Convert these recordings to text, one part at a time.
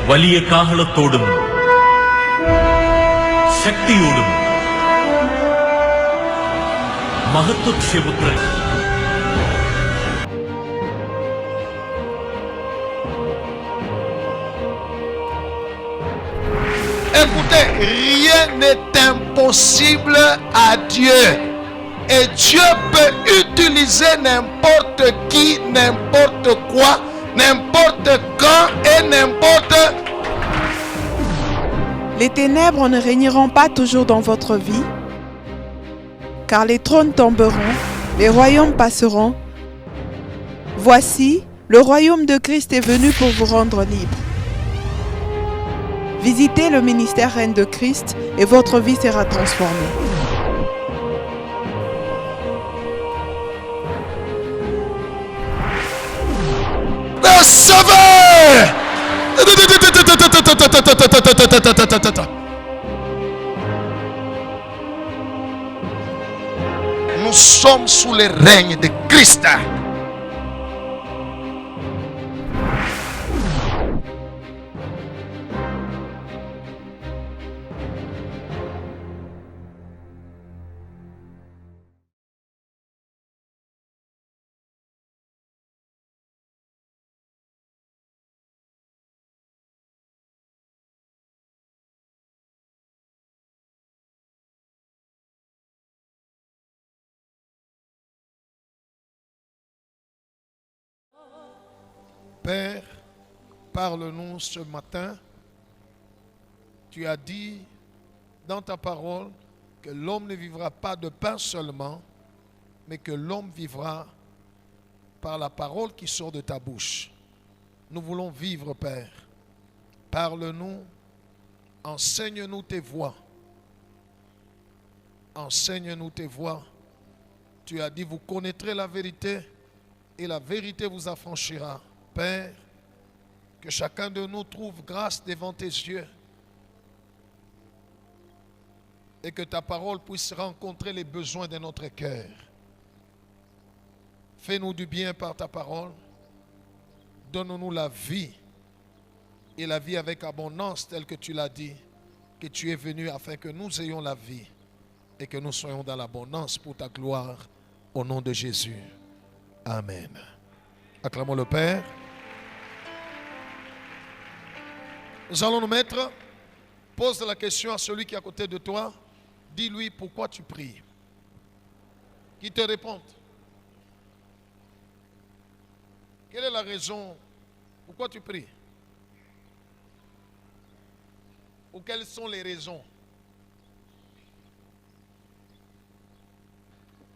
വലിയ കാഹളത്തോടും ശക്തിയോടും മഹത്വക്ഷേപുത്രൻ Écoutez, rien n'est impossible à Dieu. Et Dieu peut utiliser n'importe qui, n'importe quoi, n'importe quand et n'importe. Les ténèbres ne régneront pas toujours dans votre vie, car les trônes tomberont, les royaumes passeront. Voici, le royaume de Christ est venu pour vous rendre libre. Visitez le ministère Reine de Christ et votre vie sera transformée. Le Sauveur! Nous sommes sous le règne de Christ. Père, parle-nous ce matin. Tu as dit dans ta parole que l'homme ne vivra pas de pain seulement, mais que l'homme vivra par la parole qui sort de ta bouche. Nous voulons vivre, Père. Parle-nous, enseigne-nous tes voies. Enseigne-nous tes voies. Tu as dit, vous connaîtrez la vérité et la vérité vous affranchira. Père, que chacun de nous trouve grâce devant tes yeux et que ta parole puisse rencontrer les besoins de notre cœur. Fais-nous du bien par ta parole. Donne-nous la vie et la vie avec abondance telle que tu l'as dit, que tu es venu afin que nous ayons la vie et que nous soyons dans l'abondance pour ta gloire au nom de Jésus. Amen. Acclamons le Père. Nous allons nous mettre. Pose la question à celui qui est à côté de toi. Dis-lui pourquoi tu pries. Qu'il te réponde. Quelle est la raison pourquoi tu pries? Ou quelles sont les raisons?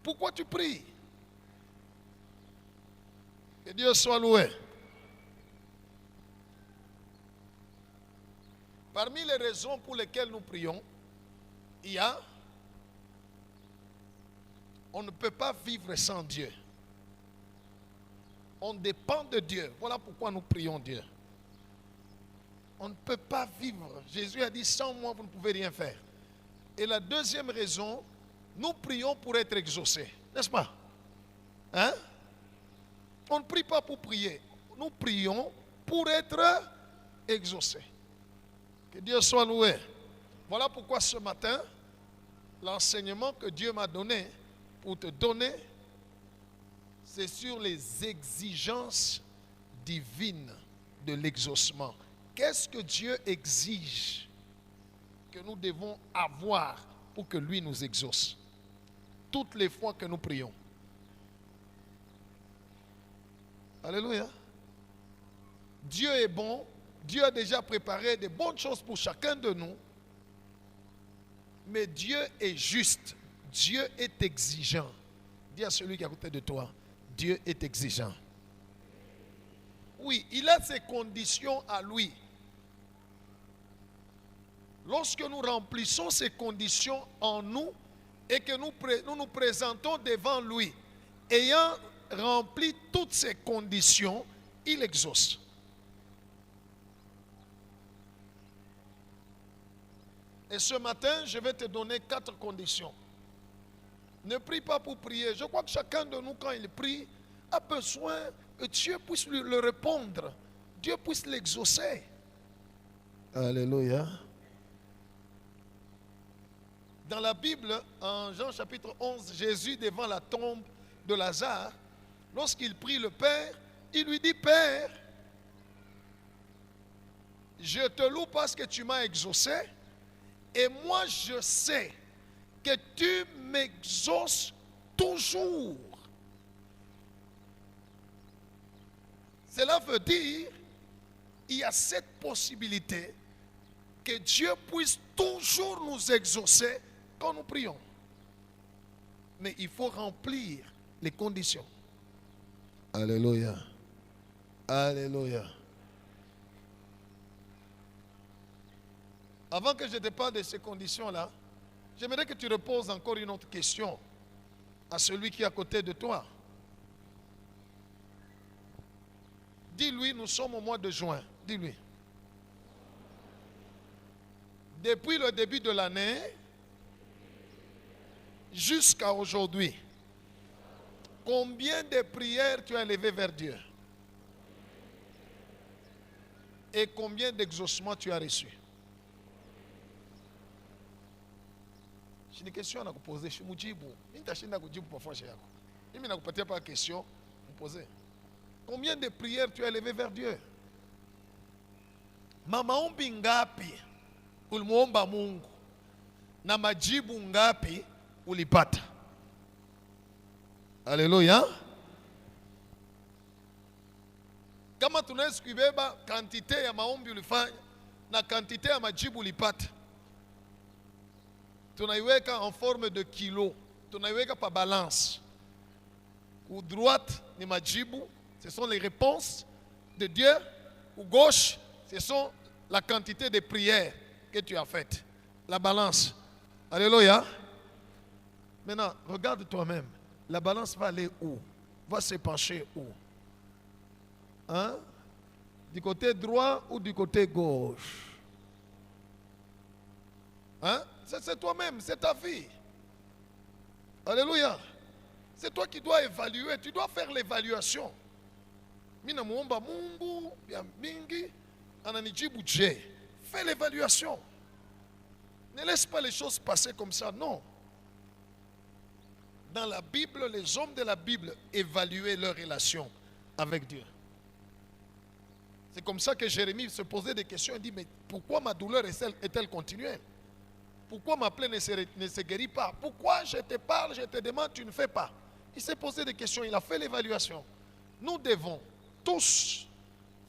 Pourquoi tu pries? Que Dieu soit loué. Parmi les raisons pour lesquelles nous prions, il y a on ne peut pas vivre sans Dieu. On dépend de Dieu. Voilà pourquoi nous prions Dieu. On ne peut pas vivre. Jésus a dit, sans moi, vous ne pouvez rien faire. Et la deuxième raison, nous prions pour être exaucés. N'est-ce pas? Hein? On ne prie pas pour prier. Nous prions pour être exaucés. Que Dieu soit loué. Voilà pourquoi ce matin, l'enseignement que Dieu m'a donné pour te donner, c'est sur les exigences divines de l'exaucement. Qu'est-ce que Dieu exige que nous devons avoir pour que lui nous exauce? Toutes les fois que nous prions. Alléluia. Dieu est bon. Dieu a déjà préparé de bonnes choses pour chacun de nous. Mais Dieu est juste. Dieu est exigeant. Dis à celui qui est à côté de toi, Dieu est exigeant. Oui, il a ses conditions à lui. Lorsque nous remplissons ces conditions en nous et que nous nous présentons devant lui, ayant rempli toutes ces conditions, il exauce. Et ce matin, je vais te donner 4 conditions. Ne prie pas pour prier. Je crois que chacun de nous, quand il prie, a besoin que Dieu puisse lui le répondre. Dieu puisse l'exaucer. Alléluia. Dans la Bible, en Jean chapitre 11, Jésus devant la tombe de Lazare, lorsqu'il prie le Père, il lui dit, Père, je te loue parce que tu m'as exaucé, et moi je sais que tu m'exauces toujours. Cela veut dire, il y a cette possibilité que Dieu puisse toujours nous exaucer quand nous prions. Mais il faut remplir les conditions. Alléluia. Alléluia. Avant que je te parle de ces conditions-là, j'aimerais que tu reposes encore une autre question à celui qui est à côté de toi. Dis-lui, nous sommes au mois de juin. Dis-lui. Depuis le début de l'année jusqu'à aujourd'hui, combien de prières tu as élevées vers Dieu? Et combien d'exaucements tu as reçus? J'ai une question à vous poser. Je me dis, pas question, vous poser. Combien de prières tu as élevées vers Dieu? Mama ombi ngapi ulimuomba Mungu na majibu ngapi ulipata? Alléluia. Kama tunaweza kuibeba quantité ya maombi ulifanya na quantité ya majibu ulipata, tunaiweka en forme de kilo, tunaiweka pa balance. Ou droite ni majibu, ce sont les réponses de Dieu. Ou gauche, ce sont la quantité de prières que tu as faites. La balance. Alléluia. Maintenant, regarde toi-même. La balance va aller où? Va se pencher où? Hein? Du côté droit ou du côté gauche? Hein? C'est toi-même, c'est ta vie. Alléluia. C'est toi qui dois évaluer, tu dois faire l'évaluation. Mina muomba Mungu ya mingi ananijibu je. Fais l'évaluation. Ne laisse pas les choses passer comme ça, non. Dans la Bible, les hommes de la Bible évaluaient leur relation avec Dieu. C'est comme ça que Jérémie se posait des questions. Il dit, mais pourquoi ma douleur est-elle continuelle? Pourquoi ma plaie ne se guérit pas? Pourquoi je te parle, je te demande, tu ne fais pas? Il s'est posé des questions, il a fait l'évaluation. Nous devons tous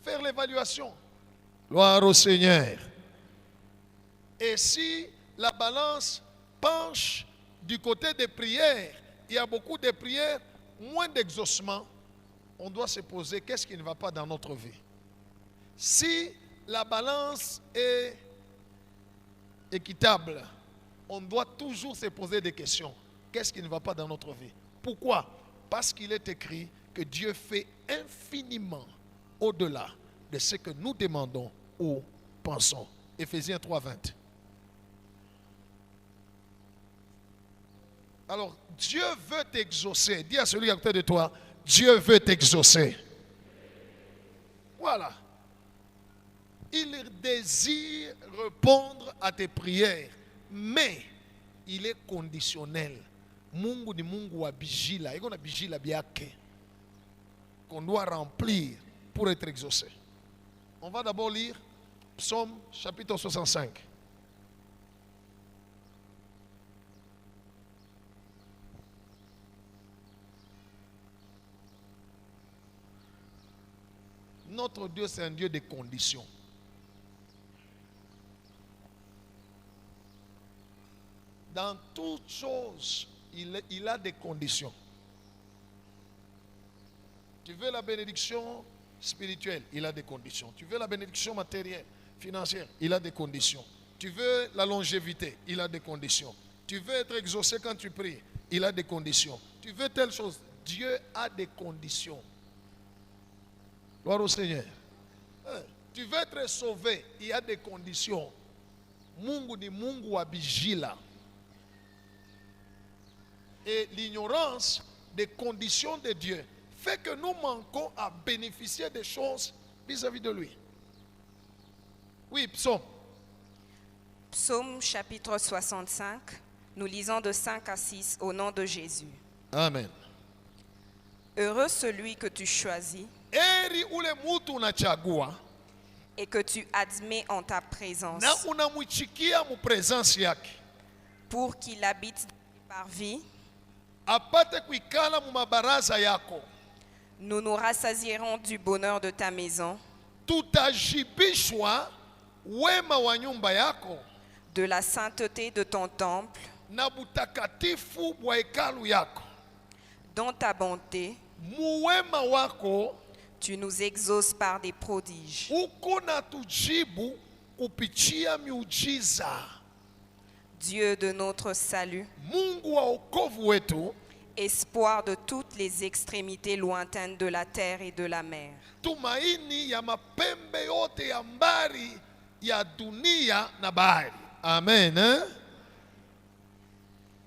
faire l'évaluation. Gloire au Seigneur. Et si la balance penche du côté des prières, il y a beaucoup de prières, moins d'exaucement, on doit se poser qu'est-ce qui ne va pas dans notre vie. Si la balance est équitable, on doit toujours se poser des questions. Qu'est-ce qui ne va pas dans notre vie? Pourquoi? Parce qu'il est écrit que Dieu fait infiniment au-delà de ce que nous demandons ou pensons. Éphésiens 3:20. Alors, Dieu veut t'exaucer. Dis à celui à côté de toi, Dieu veut t'exaucer. Voilà. Il désire répondre à tes prières, mais il est conditionnel. Mungu ni Mungu wa bijila. Il y a bijila biake qu'on doit remplir pour être exaucé. On va d'abord lire Psaume chapitre 65. Notre Dieu, c'est un Dieu de conditions. Dans toutes choses, il a des conditions. Tu veux la bénédiction spirituelle, il a des conditions. Tu veux la bénédiction matérielle, financière, il a des conditions. Tu veux la longévité, il a des conditions. Tu veux être exaucé quand tu pries, il a des conditions. Tu veux telle chose, Dieu a des conditions. Gloire au Seigneur. Tu veux être sauvé, il y a des conditions. Mungu ni Mungu wa bijila. Et l'ignorance des conditions de Dieu fait que nous manquons à bénéficier des choses vis-à-vis de lui. Oui, Psaume. Psaume chapitre 65, nous lisons de 5 à 6 au nom de Jésus. Amen. Heureux celui que tu choisis Heri ule mutu unachagua et que tu admets en ta présence na unamwichikia mu presence yake pour qu'il habite dans tes parvis. apate kuikala mu mabaraza yako. Nous nous rassasierons du bonheur de ta maison, Tutajibishwa wema wa nyumba yako de la sainteté de ton temple, na butakatifu bwa hekalu yako. dans ta bonté. Muwema wako Tu nous exauces par des prodiges. uko na tujibu kupitia miujiza. Dieu de notre salut, Mungu wa wokovu wetu, espoir de toutes les extrémités lointaines de la terre et de la mer. tumaini ya mapembe yote ya mbari ya dunia na bahari. Amen. Hein?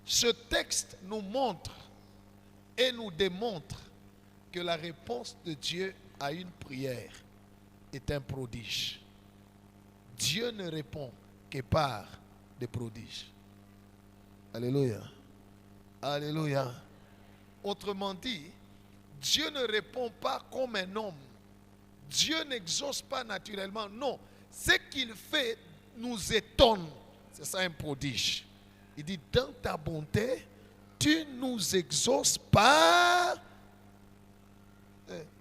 Ce texte nous montre et nous démontre que la réponse de Dieu à une prière est un prodige. Dieu ne répond que par des prodiges. Alléluia. Alléluia. Autrement dit, Dieu ne répond pas comme un homme. Dieu n'exauce pas naturellement. Non. Ce qu'il fait nous étonne. C'est ça un prodige. Il dit, dans ta bonté, tu nous exauces par...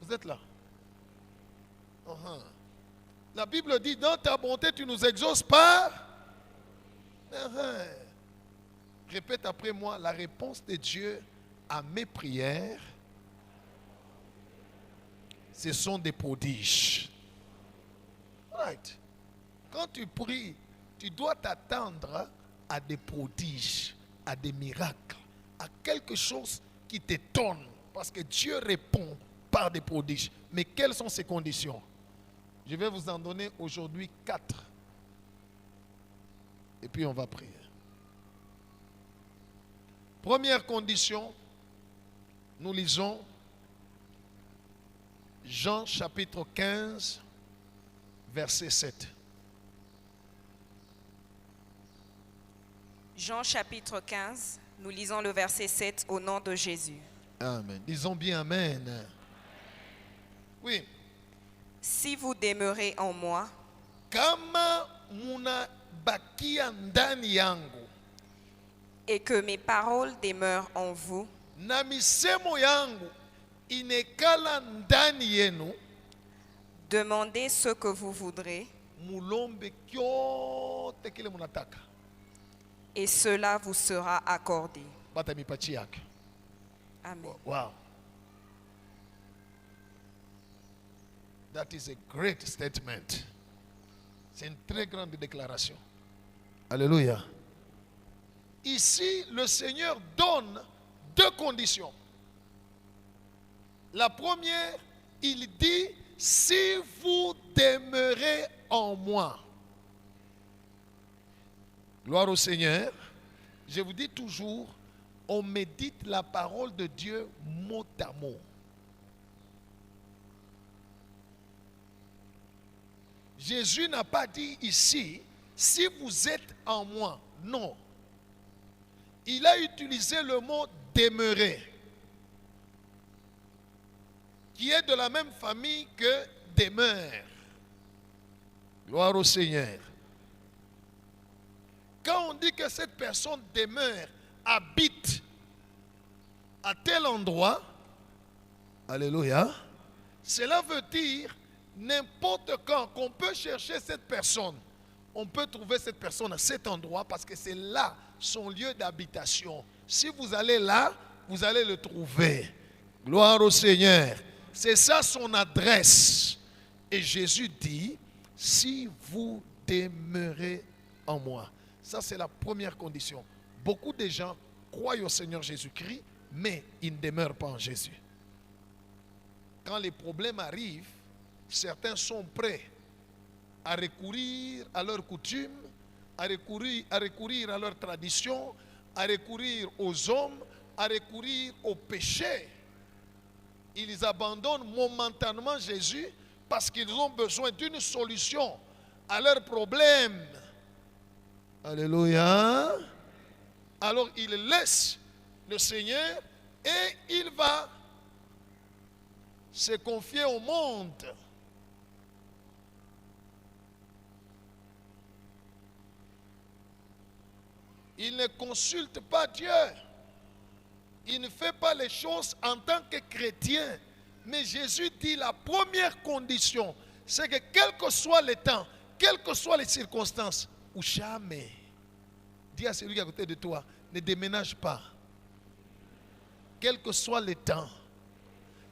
Vous êtes là? Uh-huh. La Bible dit, dans ta bonté, tu nous exauces par... Uh-huh. Répète après moi, la réponse de Dieu à mes prières, ce sont des prodiges. Right. Quand tu pries, tu dois t'attendre à des prodiges, à des miracles, à quelque chose qui t'étonne. Parce que Dieu répond par des prodiges. Mais quelles sont ces conditions? Je vais vous en donner aujourd'hui 4. Et puis on va prier. Première condition, nous lisons Jean chapitre 15, verset 7. Jean chapitre 15, nous lisons le verset 7 au nom de Jésus. Amen. Disons bien Amen. Oui. Si vous demeurez en moi Kama munabakia ndani yangu et que mes paroles demeurent en vous, na misemo yangu inekala ndani yenu, demandez ce que vous voudrez mulombe kyote kile munataka, et cela vous sera accordé. batamipachi yake. Amen. Wow. That is a great statement. C'est une très grande déclaration. Alléluia. Ici, le Seigneur donne 2 conditions. La première, il dit, si vous demeurez en moi. Gloire au Seigneur. Je vous dis toujours, on médite la parole de Dieu mot à mot. Jésus n'a pas dit ici, si vous êtes en moi. Non. Il a utilisé le mot demeurer, qui est de la même famille que demeure. Gloire au Seigneur. Quand on dit que cette personne demeure, habite à tel endroit, alléluia, cela veut dire n'importe quand qu'on peut chercher cette personne, on peut trouver cette personne à cet endroit parce que c'est là son lieu d'habitation. Si vous allez là, vous allez le trouver. Gloire au Seigneur. C'est ça son adresse. Et Jésus dit, si vous demeurez en moi. Ça, c'est la première condition. Beaucoup de gens croient au Seigneur Jésus-Christ, mais ils ne demeurent pas en Jésus. Quand les problèmes arrivent, certains sont prêts à recourir à leurs coutumes, à recourir à leurs traditions, à recourir aux hommes, à recourir au péché. Ils abandonnent momentanément Jésus parce qu'ils ont besoin d'une solution à leurs problèmes. Alléluia. Alors il laisse le Seigneur et il va se confier au monde. Il ne consulte pas Dieu. Il ne fait pas les choses en tant que chrétien. Mais Jésus dit la première condition, c'est que quel que soit le temps, quelles que soient les circonstances, ou jamais, dis à celui qui est à côté de toi, ne déménage pas. Quel que soit le temps,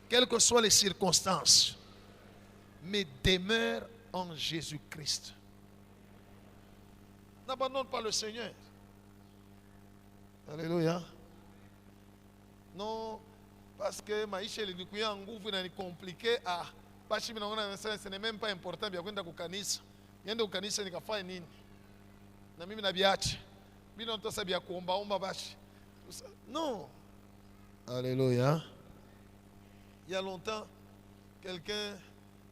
quelles que soient les circonstances, mais demeure en Jésus-Christ. N'abandonne pas le Seigneur. Alléluia. Non, parce que maisha ilikuwa nguvu na ni compliqué. Basi mimi naona ce n'est même pas important vya kwenda kukanisa. Niende kukanisa nikafanye nini? Na mimi nabiache. Mimi naona vya kuomba basi. Non. Alléluia. Il y a longtemps, quelqu'un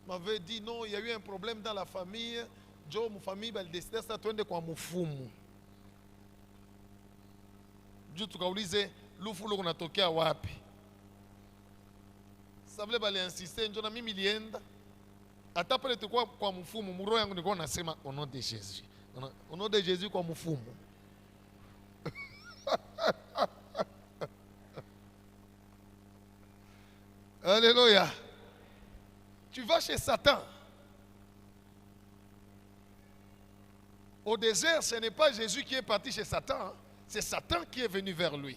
m'avait dit non, il y a eu un problème dans la famille. Joe, ma famille, elle décidait ça twende kwa mufumu. Juu tukaulize lufu luko natokea wapi. Sabule bali insiste njoo na mimi lienda. Hata pale tulikuwa kwa mfumu, muro yangu nilikuwa nasema au nom de Jésus. Au nom de Jésus kwa mfumu. Alléluia. Tu vas chez Satan. Au désert, ce n'est pas Jésus qui est parti chez Satan, hein. C'est Satan qui est venu vers lui.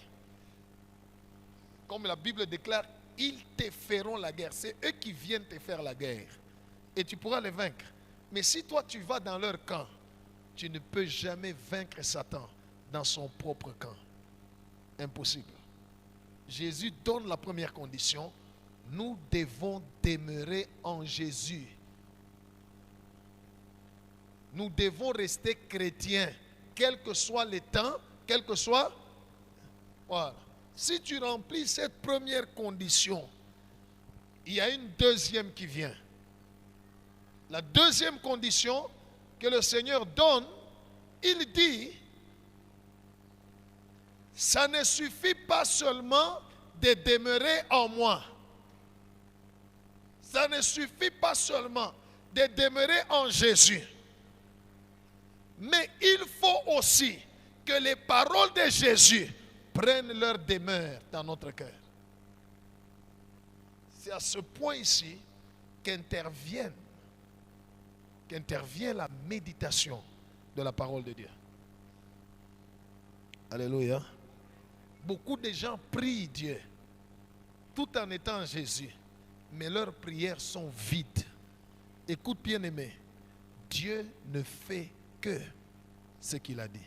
Comme la Bible déclare, ils te feront la guerre. C'est eux qui viennent te faire la guerre. Et tu pourras les vaincre. Mais si toi tu vas dans leur camp, tu ne peux jamais vaincre Satan dans son propre camp. Impossible. Jésus donne la première condition. Nous devons demeurer en Jésus. Nous devons rester chrétiens, quel que soit le temps, quel que soit. Voilà. Si tu remplis cette première condition, il y a une deuxième qui vient. La deuxième condition que le Seigneur donne, il dit, ça ne suffit pas seulement de demeurer en moi. Ça ne suffit pas seulement de demeurer en Jésus. Mais il faut aussi que les paroles de Jésus prennent leur demeure dans notre cœur. C'est à ce point ici qu'intervient la méditation de la parole de Dieu. Alléluia. Beaucoup de gens prient Dieu tout en étant en Jésus, mais leurs prières sont vides. Écoute bien aimé, Dieu ne fait que ce qu'il a dit.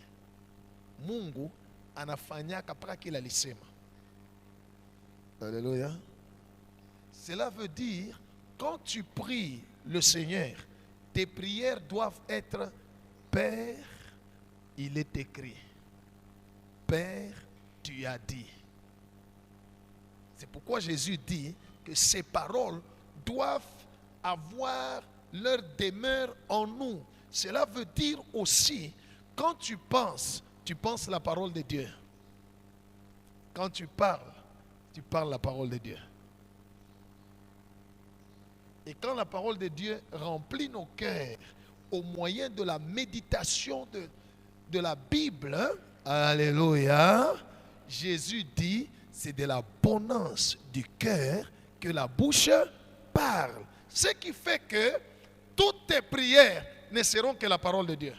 Mungu anafanyaka mpaka kila alisema. Alléluia. Cela veut dire, quand tu pries le Seigneur, tes prières doivent être Père, il est écrit. Père, tu as dit. C'est pourquoi Jésus dit que ces paroles doivent avoir leur demeure en nous. Cela veut dire aussi, quand tu penses la parole de Dieu. Quand tu parles la parole de Dieu. Et quand la parole de Dieu remplit nos cœurs au moyen de la méditation de la Bible, hein? Alléluia, Jésus dit, c'est de l'abondance du cœur que la bouche parle. Ce qui fait que toutes tes prières ne seront que la parole de Dieu.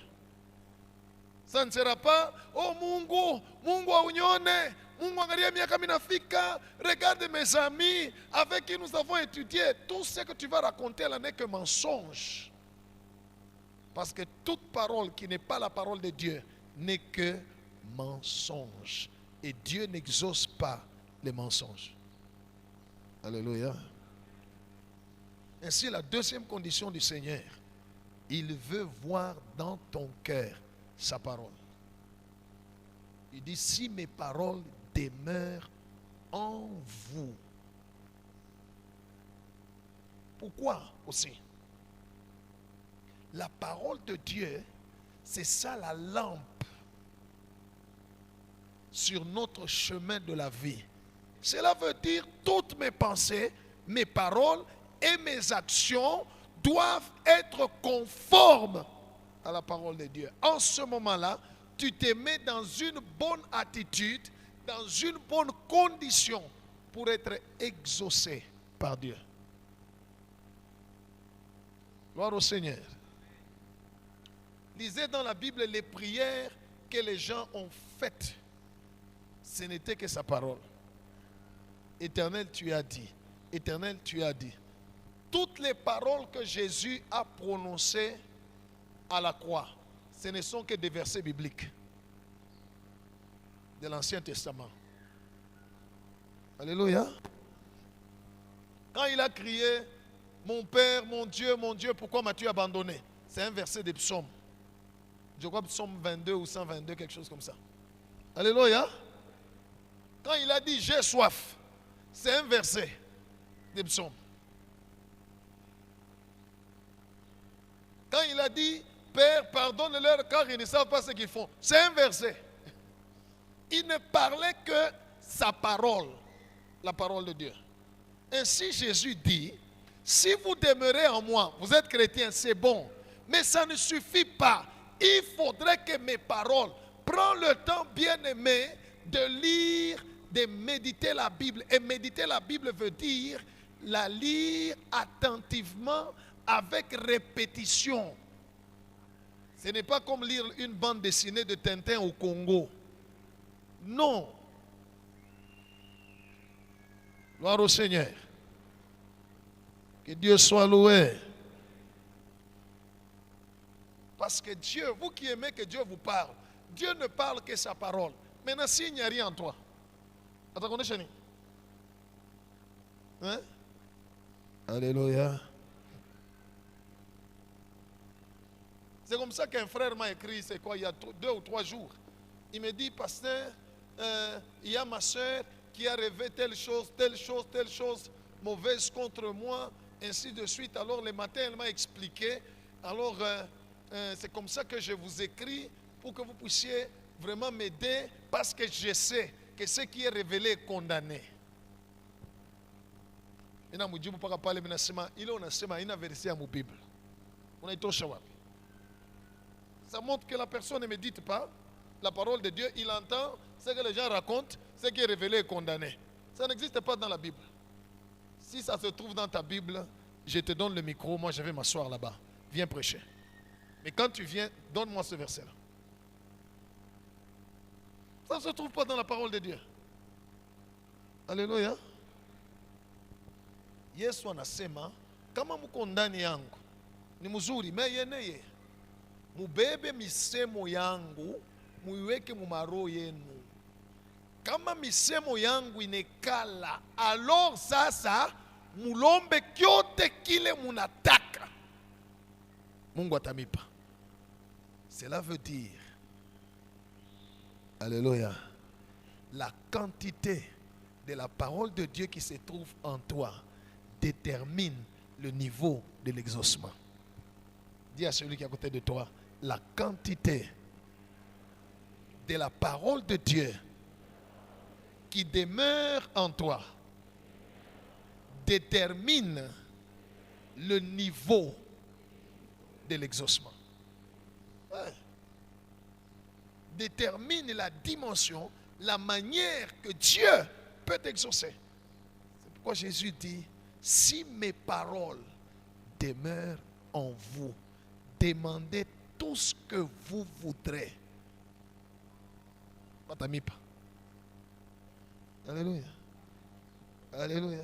Ça ne sera pas, oh Mungu aunione, Mungu angalia miaka minafika, regarde mes amis avec qui nous avons étudié. Tout ce que tu vas raconter là n'est que mensonge. Parce que toute parole qui n'est pas la parole de Dieu n'est que mensonge. Et Dieu n'exauce pas les mensonges. Alléluia. Ainsi, la deuxième condition du Seigneur, il veut voir dans ton cœur sa parole. Il dit, si mes paroles demeurent en vous. Pourquoi aussi? La parole de Dieu, c'est ça la lampe sur notre chemin de la vie. Cela veut dire toutes mes pensées, mes paroles et mes actions doivent être conformes à la parole de Dieu. En ce moment-là, tu te mets dans une bonne attitude, dans une bonne condition pour être exaucé par Dieu. Gloire au Seigneur. Lisez dans la Bible les prières que les gens ont faites. Ce n'était que sa parole. Éternel, tu as dit. Éternel, tu as dit. Toutes les paroles que Jésus a prononcées à la croix, ce ne sont que des versets bibliques de l'Ancien Testament. Alléluia. Quand il a crié, mon Père, mon Dieu, pourquoi m'as-tu abandonné? C'est un verset des psaumes. Je crois psaume 22 ou 122, quelque chose comme ça. Alléluia. Quand il a dit j'ai soif, c'est un verset des psaumes. Quand il a dit Père, pardonne-leur car ils ne savent pas ce qu'ils font, c'est un verset. Il ne parlait que sa parole, la parole de Dieu. Ainsi Jésus dit, si vous demeurez en moi, vous êtes chrétien, c'est bon, mais ça ne suffit pas. Il faudrait que mes paroles, prends le temps, bien-aimé, de lire, de méditer la Bible. Et méditer la Bible veut dire la lire attentivement avec répétition. Ce n'est pas comme lire une bande dessinée de Tintin au Congo. Non. Gloire au Seigneur. Que Dieu soit loué. Parce que Dieu, vous qui aimez que Dieu vous parle, Dieu ne parle que sa parole. Maintenant, s'il n'y a rien en toi, attends, hein? Alléluia. C'est comme ça qu'un frère m'a écrit, c'est quoi, il y a 2 ou 3 jours. Il me dit, pasteur, il y a ma soeur qui a rêvé telle chose mauvaise contre moi, ainsi de suite. Alors le matin, elle m'a expliqué. Alors, c'est comme ça que je vous écris, pour que vous puissiez vraiment m'aider, parce que je sais que ce qui est révélé est condamné. Il a vérité à mon Bible. Ça montre que la personne ne médite pas la parole de Dieu. Il entend ce que les gens racontent, ce qui est révélé est condamné. Ça n'existe pas dans la Bible. Si ça se trouve dans ta Bible, je te donne le micro, moi je vais m'asseoir là-bas. Viens prêcher. Mais quand tu viens, donne-moi ce verset-là. Ça ne se trouve pas dans la parole de Dieu. Alléluia. Yesu anasema kama mko ndani yangu ni mzuri, meyeneye mubebe misemo yangu muiweke mumaro yenu. Kama misemo yangu inekala, alors sasa mulombe kyote kile munataka, Mungu atamipa. Cela veut dire, alléluia, la quantité de la parole de Dieu qui se trouve en toi détermine le niveau de l'exaucement. Dis à celui qui est à côté de toi, la quantité de la parole de Dieu qui demeure en toi détermine le niveau de l'exaucement. Ouais. Détermine la dimension, la manière que Dieu peut t'exaucer. C'est pourquoi Jésus dit, si mes paroles demeurent en vous, demandez tout ce que vous voudrez. Alléluia. Alléluia.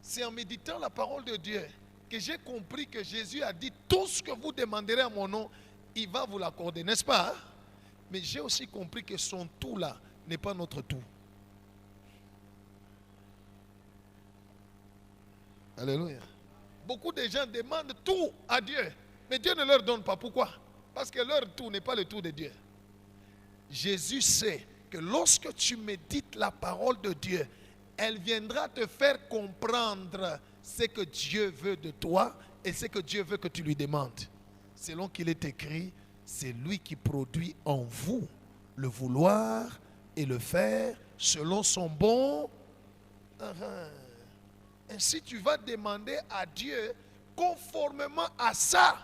C'est en méditant la parole de Dieu que j'ai compris que Jésus a dit tout ce que vous demanderez à mon nom, il va vous l'accorder, n'est-ce pas? Hein? Mais j'ai aussi compris que son tout là n'est pas notre tout. Alléluia. Beaucoup de gens demandent tout à Dieu, mais Dieu ne leur donne pas. Pourquoi? Parce que leur tout n'est pas le tout de Dieu. Jésus sait que lorsque tu médites la parole de Dieu, elle viendra te faire comprendre ce que Dieu veut de toi et ce que Dieu veut que tu lui demandes. Selon qu'il est écrit, c'est lui qui produit en vous le vouloir et le faire selon son bon. Ainsi tu vas demander à Dieu conformément à sa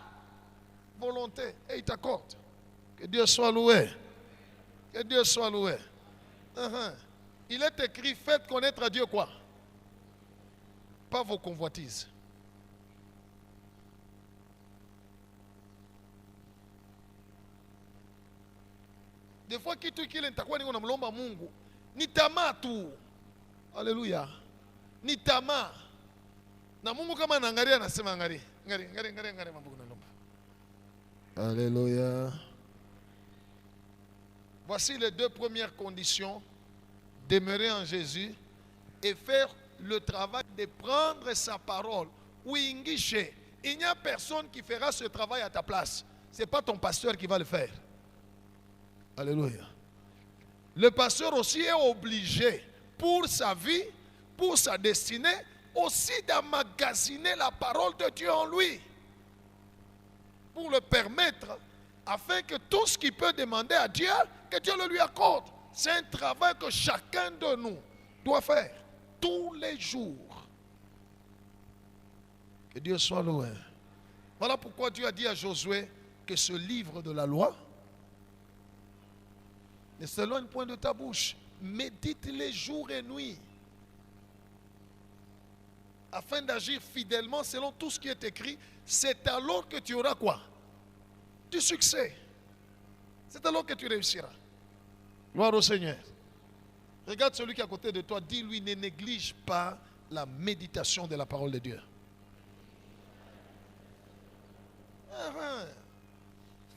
volonté et il t'accorde. Que Dieu soit loué. Que Dieu soit loué. Il est écrit, faites connaître à Dieu quoi? Pas vos convoitises. Des fois kitu kile nitakuwa niko namlomba Mungu ni tamaa tu. Haleluya. Ni tamaa. Na Mungu kama anaangalia anasema angalia. Angalia mambo kunalomba. Alléluia. Voici les deux premières conditions: demeurer en Jésus et faire le travail de prendre sa parole. Uingishe. Il n'y a personne qui fera ce travail à ta place. Ce n'est pas ton pasteur qui va le faire. Alléluia. Le pasteur aussi est obligé, pour sa vie, pour sa destinée, aussi d'emmagasiner la parole de Dieu en lui. Pour le permettre, afin que tout ce qu'il peut demander à Dieu, que Dieu le lui accorde. C'est un travail que chacun de nous doit faire tous les jours. Que Dieu soit loué. Voilà pourquoi Dieu a dit à Josué que ce livre de la loi ne s'éloigne point de ta bouche. Médite-les jour et nuit, afin d'agir fidèlement selon tout ce qui est écrit. C'est alors que tu auras quoi? Du succès. C'est alors que tu réussiras. Gloire au Seigneur. Regarde celui qui est à côté de toi, dis-lui, ne néglige pas la méditation de la parole de Dieu.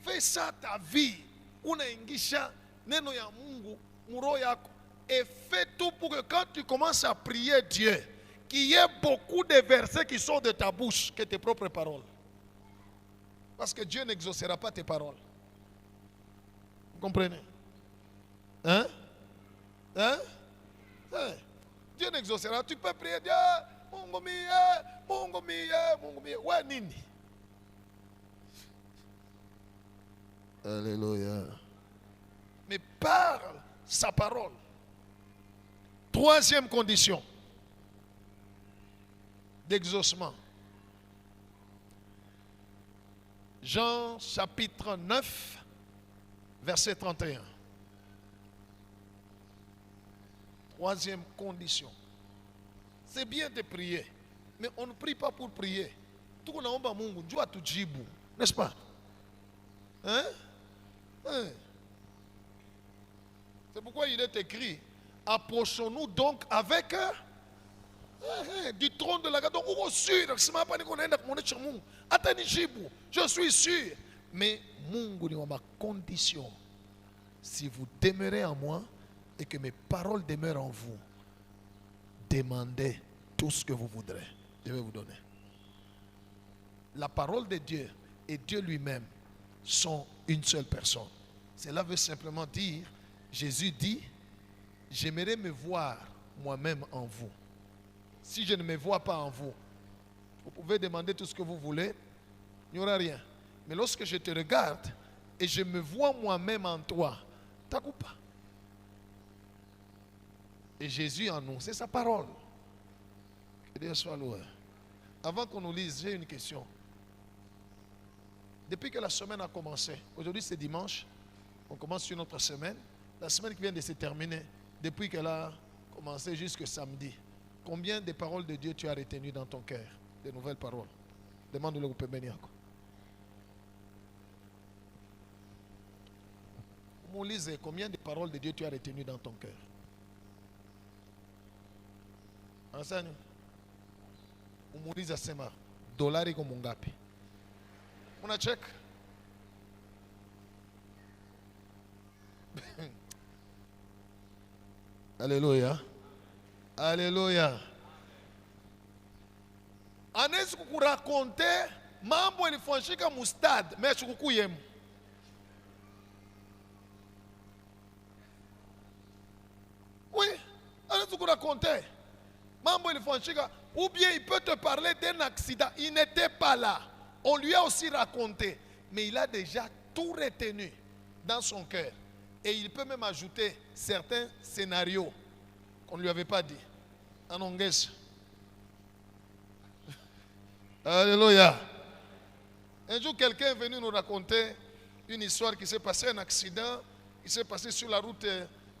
Fais ça ta vie. Unaingisha neno ya Mungu muro yako. Et fais tout pour que quand tu commences à prier Dieu, qu'il y ait beaucoup de versets qui sortent de ta bouche que tes propres paroles. Parce que Dieu n'exaucera pas tes paroles. Vous comprenez? Hein? Dieu n'exaucera. Tu peux prier Dieu. Mungu mie. Ouais, nini? Alléluia. Mais parle sa parole. Troisième condition d'exaucement. Jean chapitre 9, verset 31. Troisième condition. C'est bien de prier, mais on ne prie pas pour prier. Tout qu'on a omba Mungu, Dieu a tout jibu, n'est-ce pas? Hein? C'est pourquoi il est écrit, approchons-nous donc avec du trône de la grâce. Donc, je suis sûr. Mais Mungu ni ma condition. Si vous demeurez en moi et que mes paroles demeurent en vous, demandez tout ce que vous voudrez. Je vais vous donner. La parole de Dieu et Dieu lui-même sont une seule personne. Cela veut simplement dire, Jésus dit, j'aimerais me voir moi-même en vous. Si je ne me vois pas en vous, vous pouvez demander tout ce que vous voulez, il n'y aura rien. Mais lorsque je te regarde et je me vois moi-même en toi, t'as coupé. Et Jésus en nous, c'est sa parole. Que Dieu soit loué. Avant qu'on nous lise, j'ai une question. Depuis que la semaine a commencé, aujourd'hui c'est dimanche, on commence une autre semaine. La semaine qui vient de se terminer, depuis qu'elle a commencé jusqu'à samedi, combien de paroles de Dieu tu as retenues dans ton cœur? De nouvelles paroles. Demande-le au Père. Moïse, combien de paroles de Dieu tu as retenues dans ton cœur? Enseigne. Umuliza sema dolari iko mungapi? Una check? Alléluia. Alléluia. Anaweza kukurakonte mambo ilifanyika mustad, mais sikukuyemu. Oui, anaweza kukurakonte mambo ilifanyika, ou bien il peut te parler d'un accident, il n'était pas là. On lui a aussi raconté, mais il a déjà tout retenu dans son cœur. Et il peut même ajouter certains scénarios qu'on ne lui avait pas dit. En anglais. Alléluia. Un jour, quelqu'un est venu nous raconter une histoire qui s'est passée, un accident qui s'est passé sur la route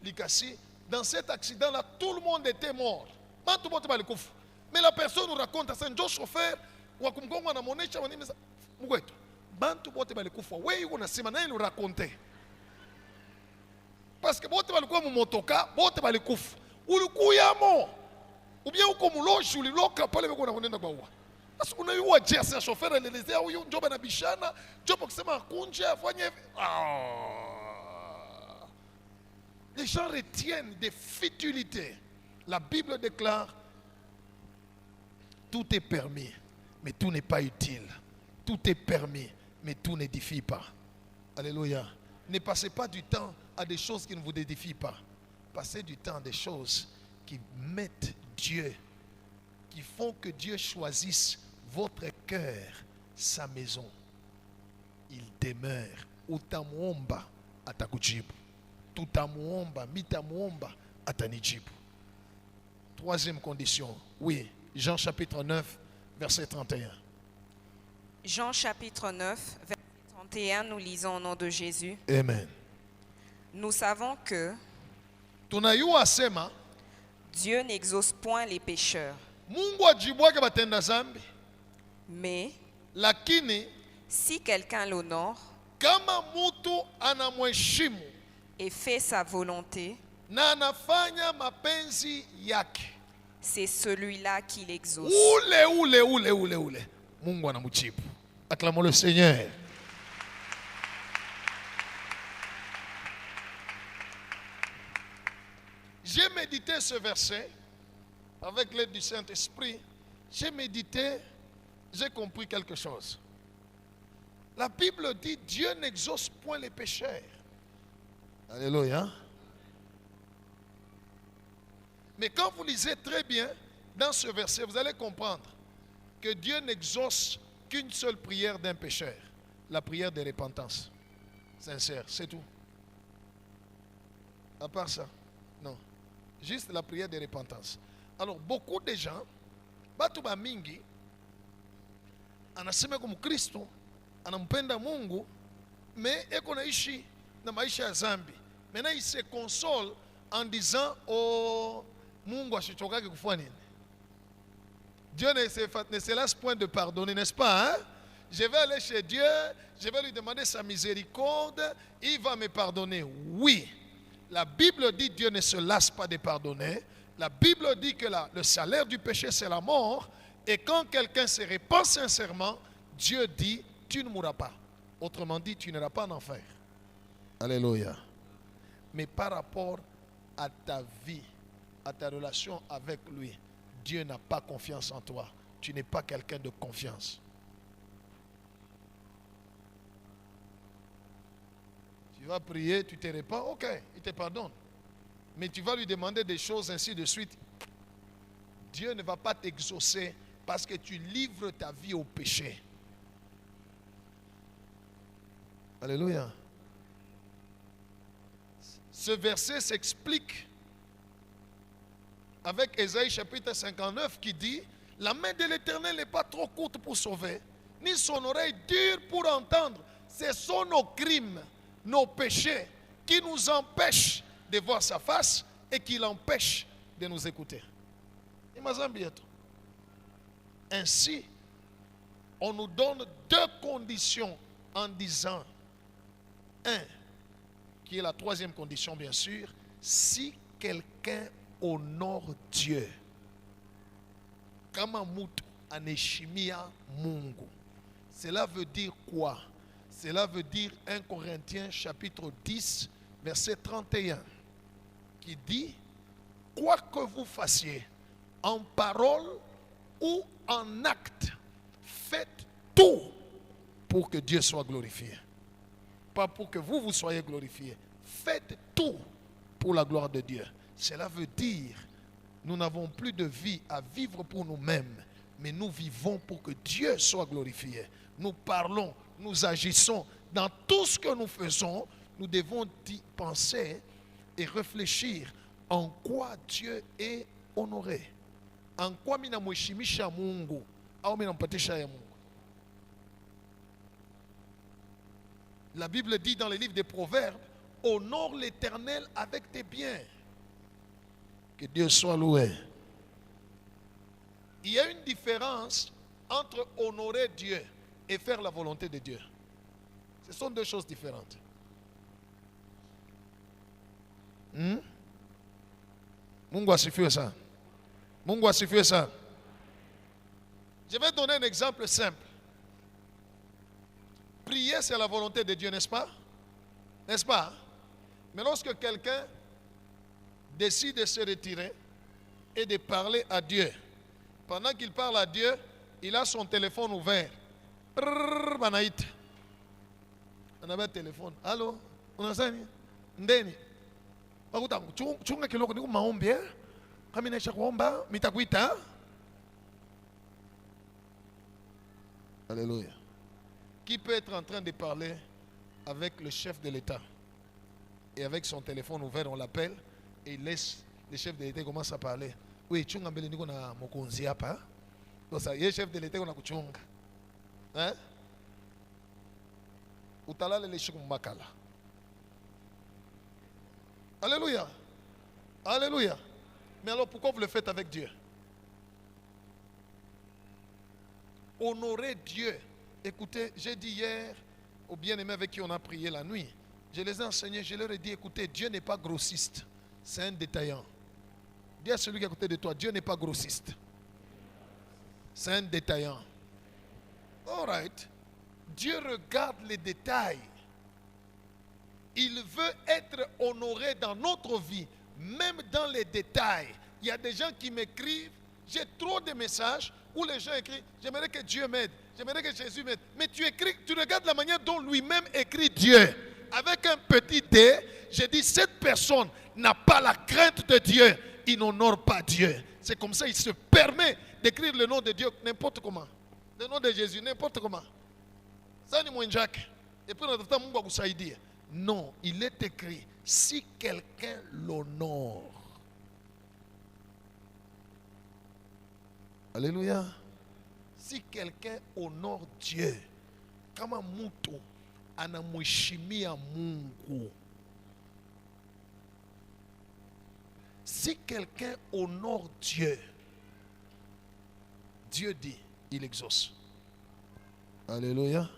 Likasi. Dans cet accident-là, tout le monde était mort. Mais la personne nous raconte, c'est un chauffeur, ou à Monecha, Bantu bote balikufa. Wewe unasema nani urakonte? Parce que bote balikuwa mumotoka, bote balikufa. Ulikuyamo. Ubia uko muloshi uliloka pale beko unakwenda kwa uwa. Sasa unayua jesi ya chauffeur alielezea huyu njoba na bishana, njoba kusema kunje afanye Les gens retiennent des futilités. La Bible déclare tout est permis, mais tout n'est pas utile. Tout est permis, mais tout n'édifie pas. Alléluia. Ne passez pas du temps à des choses qui ne vous édifient pas. Passez du temps à des choses qui mettent Dieu, qui font que Dieu choisisse votre cœur, sa maison. Il demeure. Utamuomba atakujibu. Tutamuomba, mitamuomba atanijibu. Troisième condition. Oui, Jean chapitre 9, verset 31. Jean chapitre 9, verset 31, nous lisons au nom de Jésus. Amen. Nous savons que Tunayua sema Dieu n'exauce point les pécheurs, Mungu ajibwake batenda zambi, mais lakini si quelqu'un l'honore kama mutu anamheshimu et fait sa volonté, na anafanya mapenzi yake, c'est celui-là qui l'exauce. ule Mungu anamujibu. Acclamons le Seigneur. J'ai médité ce verset avec l'aide du Saint-Esprit. J'ai médité, j'ai compris quelque chose. La Bible dit Dieu n'exauce point les pécheurs. Alléluia. Mais quand vous lisez très bien dans ce verset, vous allez comprendre que Dieu n'exauce qu'une seule prière d'un pécheur, la prière de repentance sincère, c'est tout. À part ça, non. Juste la prière de repentance. Alors, beaucoup de gens, batuba mingi, anasema comme Kristo, anampenda Mungu, mais eko naishi na maisha ya zambi. Maintenant, il se console en disant, oh, Mungu ashichokake kufanya nini? Dieu ne se lasse point de pardonner, n'est-ce pas? Hein? Je vais aller chez Dieu, je vais lui demander sa miséricorde, il va me pardonner. Oui, la Bible dit Dieu ne se lasse pas de pardonner. La Bible dit que le salaire du péché, c'est la mort. Et quand quelqu'un se répand sincèrement, Dieu dit, tu ne mourras pas. Autrement dit, tu n'iras pas en enfer. Alléluia. Mais par rapport à ta vie, à ta relation avec lui, Dieu n'a pas confiance en toi. Tu n'es pas quelqu'un de confiance. Tu vas prier, tu te répands, ok, il te pardonne. Mais tu vas lui demander des choses ainsi de suite. Dieu ne va pas t'exaucer parce que tu livres ta vie au péché. Alléluia. Ce verset s'explique avec Ésaïe chapitre 59 qui dit: la main de l'Éternel n'est pas trop courte pour sauver, ni son oreille dure pour entendre. Ce sont nos crimes, nos péchés qui nous empêchent de voir sa face et qui l'empêchent de nous écouter. Ainsi, on nous donne deux conditions en disant: un, qui est la troisième condition bien sûr, si quelqu'un honore Dieu. Kama mutu aneshimia Mungu. Cela veut dire quoi? Cela veut dire 1 Corinthiens chapitre 10 verset 31 qui dit: quoi que vous fassiez en parole ou en acte, faites tout pour que Dieu soit glorifié. Pas pour que vous soyez glorifiés. Faites tout pour la gloire de Dieu. Cela veut dire, nous n'avons plus de vie à vivre pour nous-mêmes, mais nous vivons pour que Dieu soit glorifié. Nous parlons, nous agissons. Dans tout ce que nous faisons, nous devons penser et réfléchir en quoi Dieu est honoré. En quoi mina mheshimisha Mungu au mina mpatisha ya Mungu. La Bible dit dans le livre des Proverbes, honore l'Éternel avec tes biens. Que Dieu soit loué. Il y a une différence entre honorer Dieu et faire la volonté de Dieu. Ce sont deux choses différentes. Mungu asifiwe ça. Mungu asifiwe ça. Je vais donner un exemple simple. Prier, c'est la volonté de Dieu, n'est-ce pas? N'est-ce pas? Mais lorsque quelqu'un décide de se retirer et de parler à Dieu, pendant qu'il parle à Dieu, il a son téléphone ouvert. Banaït. On avait un téléphone. Allô? On a ça? Ndeni. Chunga kiloko ni maombi eh? Kama inaisha kuomba mitakuita. Alléluia. Qui peut être en train de parler avec le chef de l'État et avec son téléphone ouvert, on l'appelle et il laisse le chef de l'État commence à parler. Oui, chunga mbele niko na mokonzi hapa. Donc ça, le chef de l'État on a kuchunga. Hein? Utalale le shikumbakala. Alléluia. Alléluia. Mais alors pourquoi vous le faites avec Dieu? Honorer Dieu. Écoutez, j'ai dit hier aux bien-aimés avec qui on a prié la nuit, je les ai enseignés, je leur ai dit, écoutez, Dieu n'est pas grossiste, c'est un détaillant. Dis à celui qui est à côté de toi, Dieu n'est pas grossiste, c'est un détaillant. All right. Dieu regarde les détails. Il veut être honoré dans notre vie, même dans les détails. Il y a des gens qui m'écrivent, j'ai trop de messages où les gens écrivent, j'aimerais que Dieu m'aide, j'aimerais que Jésus m'aide. Mais tu regardes la manière dont lui-même écrit Dieu. Avec un petit D, je dis, cette personne n'a pas la crainte de Dieu, il n'honore pas Dieu. C'est comme ça, il se permet d'écrire le nom de Dieu n'importe comment. Le nom de Jésus, n'importe comment. Ça, ni moins Jacques. Et puis, on a Mungu akusaidie. Non, il est écrit, si quelqu'un l'honore. Alléluia. Si quelqu'un honore Dieu, kama mtu anamheshimia Mungu. Si quelqu'un honore Dieu, Dieu dit, il exauce. Alléluia.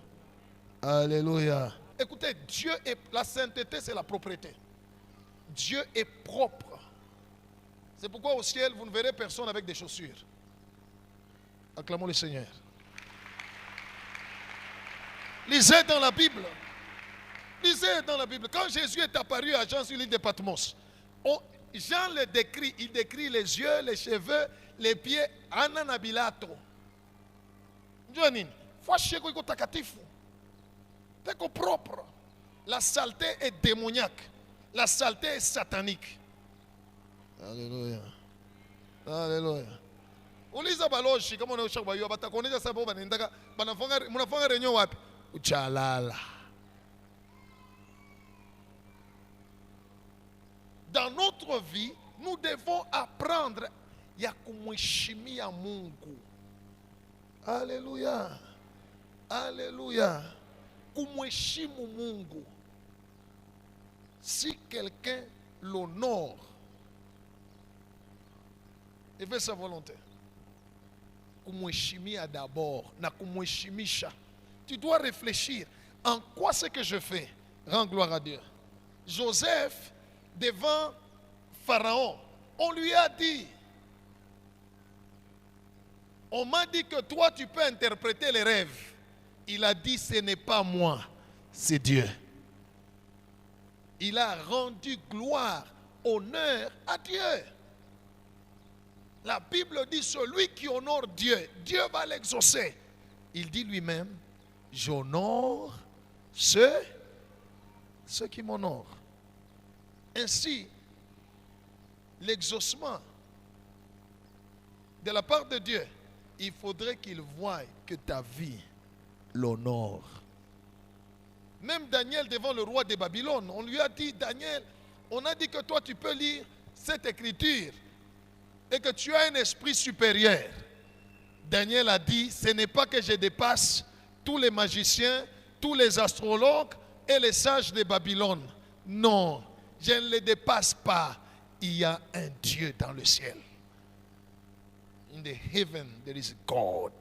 Alléluia. Écoutez, Dieu est, la sainteté, c'est la propreté. Dieu est propre. C'est pourquoi au ciel, vous ne verrez personne avec des chaussures. Acclamons le Seigneur. Lisez dans la Bible. Lisez dans la Bible. Quand Jésus est apparu à Jean sur l'île de Patmos, Jean le décrit. Il décrit les yeux, les cheveux, les pieds. Ananabilato. C'est propre. La saleté est démoniaque. La saleté est satanique. Alléluia. Alléluia. Uliza baloshi kama unaosha kwa hiyo batakuonesha sababu banaendaka mnafanya renyo wapi? Uchalala. Dans notre vie, nous devons apprendre ya kumheshimia Mungu. Alléluia. Alléluia. Kumheshimu Mungu. Si quelqu'un l'honore et fait sa volonté, kumheshimia d'abord, na kumheshimisha. Tu dois réfléchir en quoi c'est que je fais. Rends gloire à Dieu. Joseph, devant Pharaon, on lui a dit, on m'a dit que toi tu peux interpréter les rêves. Il a dit, ce n'est pas moi, c'est Dieu. Il a rendu gloire, honneur à Dieu. La Bible dit, celui qui honore Dieu, Dieu va l'exaucer. Il dit lui-même, j'honore ceux qui m'honorent. Ainsi, l'exaucement de la part de Dieu, il faudrait qu'il voie que ta vie l'honore. Même Daniel devant le roi de Babylone, on lui a dit, Daniel, on a dit que toi tu peux lire cette écriture et que tu as un esprit supérieur. Daniel a dit, ce n'est pas que je dépasse tous les magiciens, tous les astrologues et les sages de Babylone. Non, je ne les dépasse pas. Il y a un Dieu dans le ciel. In the heaven there is God.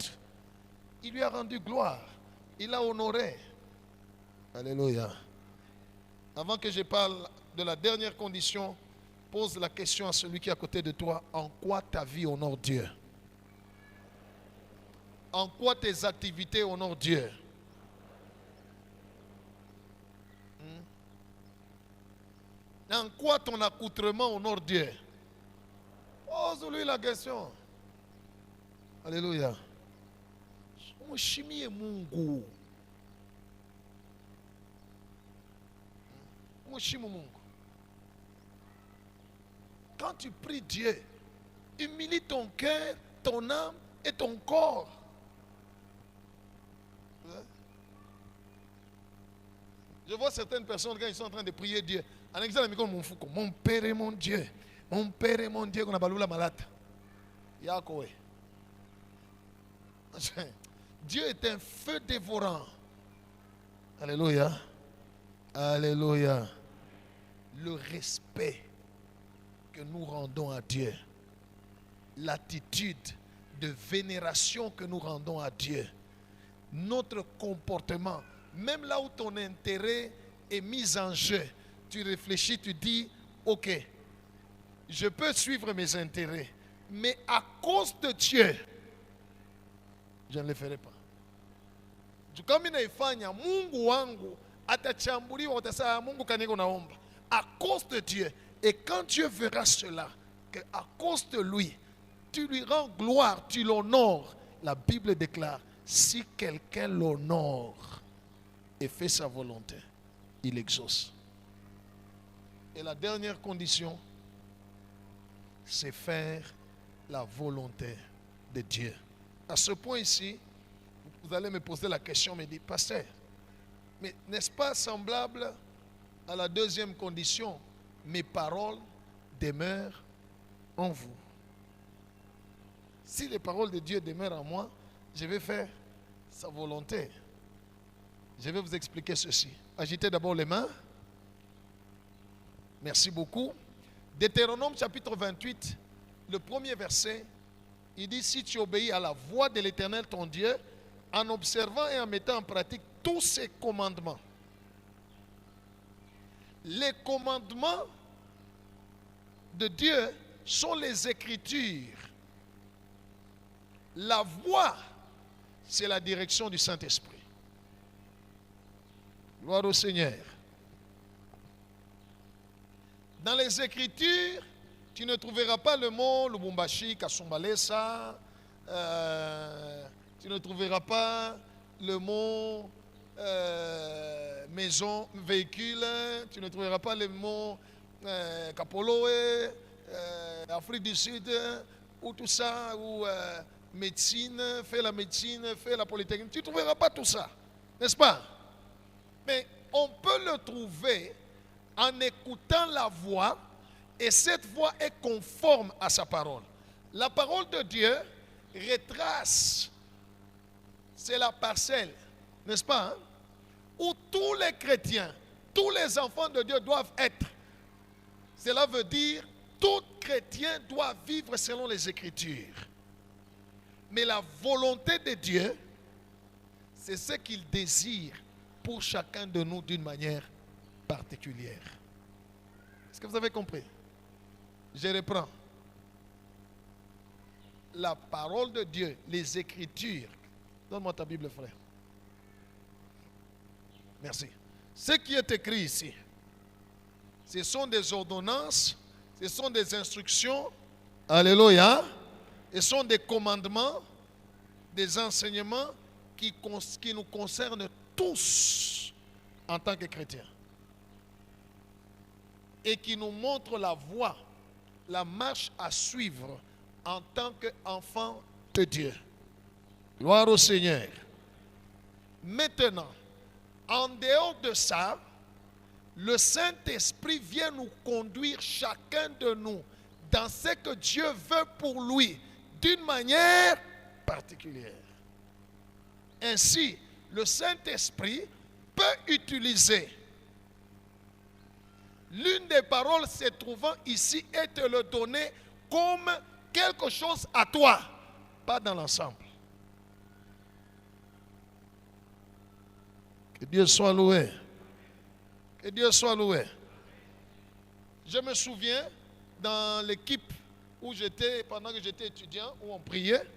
Il lui a rendu gloire. Il l'a honoré. Alléluia. Avant que je parle de la dernière condition, pose la question à celui qui est à côté de toi. En quoi ta vie honore Dieu? En quoi tes activités honorent Dieu? En quoi ton accoutrement honore Dieu? Pose-lui la question. Alléluia. Mheshimiye Mungu. Mheshimu Mungu. Quand tu pries Dieu, humilie ton cœur, ton âme et ton corps. Je vois certaines personnes quand ils sont en train de prier Dieu. En exemple, mon Père et mon Dieu. Mon Père et mon Dieu, qu'on a balou malade. Yahweh. Dieu est un feu dévorant. Alléluia. Alléluia. Le respect que nous rendons à Dieu. L'attitude de vénération que nous rendons à Dieu. Notre comportement. Même là où ton intérêt est mis en jeu, tu réfléchis, tu dis, ok, je peux suivre mes intérêts, mais à cause de Dieu, je ne le ferai pas. Kama inaifanya Mungu wangu atachambuliwa, utasema Mungu kaniko naomba. À cause de Dieu. Et quand Dieu verra cela, que à cause de lui, tu lui rends gloire, tu l'honores. La Bible déclare, si quelqu'un l'honore et fait sa volonté, il exauce. Et la dernière condition, c'est faire la volonté de Dieu. À ce point ici, vous allez me poser la question, me dire, pasteur, mais n'est-ce pas semblable à la deuxième condition? Mes paroles demeurent en vous. Si les paroles de Dieu demeurent en moi, je vais faire sa volonté. Je vais vous expliquer ceci. Agitez d'abord les mains. Merci beaucoup. Deutéronome chapitre 28, le premier verset, il dit, si tu obéis à la voix de l'Éternel ton Dieu, en observant et en mettant en pratique tous ses commandements. Les commandements de Dieu sont les Écritures. La voix, c'est la direction du Saint-Esprit. Gloire au Seigneur. Dans les Écritures, tu ne trouveras pas le mot Lubumbashi, Kasumbalesa, tu ne trouveras pas le mot maison, véhicule, tu ne trouveras pas le mot Kapoloé, Afrique du Sud, ou tout ça, ou médecine, fais la médecine, fais la polytechnique. Tu ne trouveras pas tout ça, n'est-ce pas? Mais on peut le trouver en écoutant la voix, et cette voix est conforme à sa parole. La parole de Dieu retrace, c'est la parcelle, n'est-ce pas, hein? Où tous les chrétiens, tous les enfants de Dieu doivent être. Cela veut dire, tout chrétien doit vivre selon les Écritures. Mais la volonté de Dieu, c'est ce qu'il désire pour chacun de nous d'une manière particulière. Est-ce que vous avez compris? Je reprends. La parole de Dieu, les Écritures. Donne-moi ta Bible, frère. Merci. Ce qui est écrit ici, ce sont des ordonnances, ce sont des instructions, alléluia, ce sont des commandements, des enseignements qui nous concernent tous en tant que chrétiens et qui nous montrent la voie, la marche à suivre en tant qu'enfant de Dieu. Gloire au Seigneur. Maintenant, En dehors de ça, le Saint-Esprit vient nous conduire chacun de nous dans ce que Dieu veut pour lui, d'une manière particulière. Ainsi, le Saint-Esprit peut utiliser l'une des paroles se trouvant ici et te le donner comme quelque chose à toi, pas dans l'ensemble. Que Dieu soit loué. Que Dieu soit loué. Je me souviens, dans l'équipe où j'étais, pendant que j'étais étudiant, où on priait,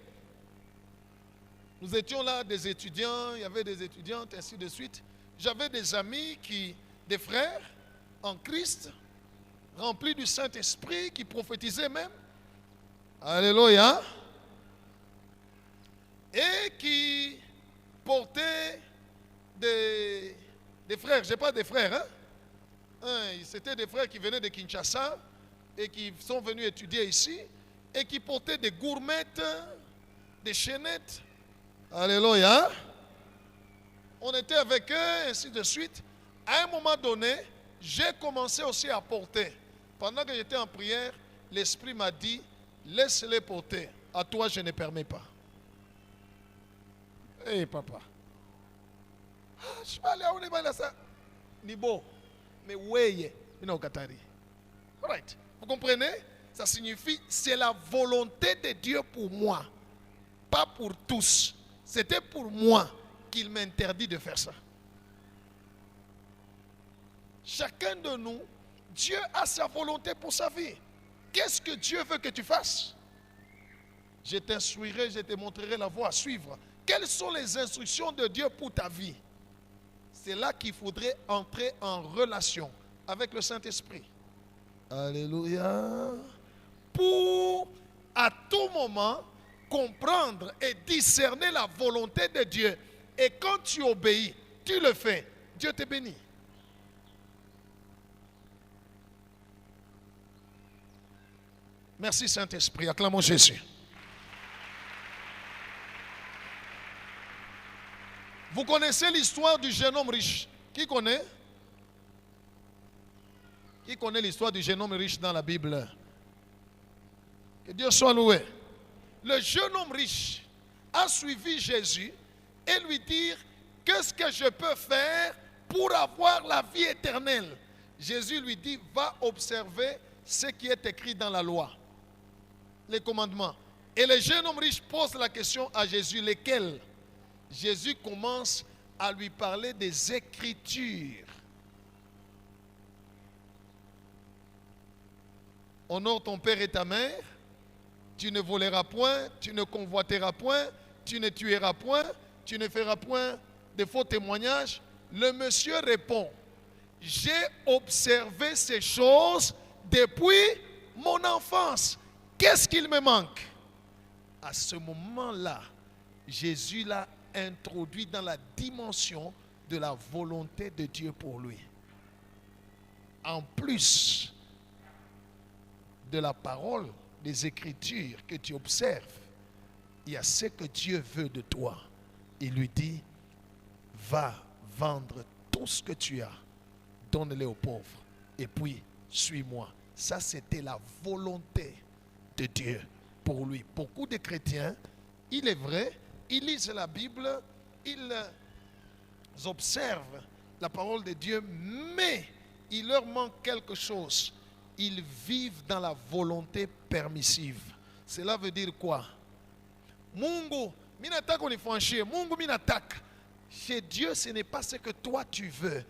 nous étions là des étudiants, il y avait des étudiantes, ainsi de suite. J'avais des amis, des frères en Christ, remplis du Saint-Esprit, qui prophétisaient même. Alléluia. Et qui portaient des frères, je n'ai pas des frères, c'était des frères qui venaient de Kinshasa et qui sont venus étudier ici et qui portaient des gourmettes, des chaînettes. Alléluia. On était avec eux, ainsi de suite. À un moment donné, j'ai commencé aussi à porter. Pendant que j'étais en prière, l'Esprit m'a dit, laisse-les porter. À toi, je ne permets pas. Hé, papa. Je vais aller à où est ça? Nibo. Mais oui, right. Vous comprenez? Ça signifie, c'est la volonté de Dieu pour moi. Pas pour tous. C'était pour moi qu'il m'interdit de faire ça. Chacun de nous, Dieu a sa volonté pour sa vie. Qu'est-ce que Dieu veut que tu fasses? Je t'instruirai, je te montrerai la voie à suivre. Quelles sont les instructions de Dieu pour ta vie? C'est là qu'il faudrait entrer en relation avec le Saint-Esprit. Alléluia. Pour, à tout moment, comprendre et discerner la volonté de Dieu. Et quand tu obéis, tu le fais, Dieu te bénit. Merci Saint-Esprit. Acclamons Jésus. Vous connaissez l'histoire du jeune homme riche? Qui connaît? Qui connaît l'histoire du jeune homme riche dans la Bible? Que Dieu soit loué. Le jeune homme riche a suivi Jésus et lui dire, qu'est-ce que je peux faire pour avoir la vie éternelle? Jésus lui dit, va observer ce qui est écrit dans la loi, les commandements. Et le jeune homme riche pose la question à Jésus, lesquels? Jésus commence à lui parler des Écritures. Honore ton père et ta mère, tu ne voleras point, tu ne convoiteras point, tu ne tueras point, tu ne feras point de faux témoignages. Le monsieur répond, j'ai observé ces choses depuis mon enfance. Qu'est-ce qu'il me manque? À ce moment-là, Jésus l'a introduit dans la dimension de la volonté de Dieu pour lui. En plus de la parole, des Écritures que tu observes, il y a ce que Dieu veut de toi. Il lui dit, va vendre tout ce que tu as, donne-le aux pauvres, et puis suis-moi. Ça, c'était la volonté de Dieu pour lui. Beaucoup de chrétiens, il est vrai, ils lisent la Bible, ils observent la parole de Dieu, mais il leur manque quelque chose. Ils vivent dans la volonté permissive. Cela veut dire quoi? Mungu, minataka unifanchie. Mungu minataka. Chez Dieu, ce n'est pas ce que toi tu veux.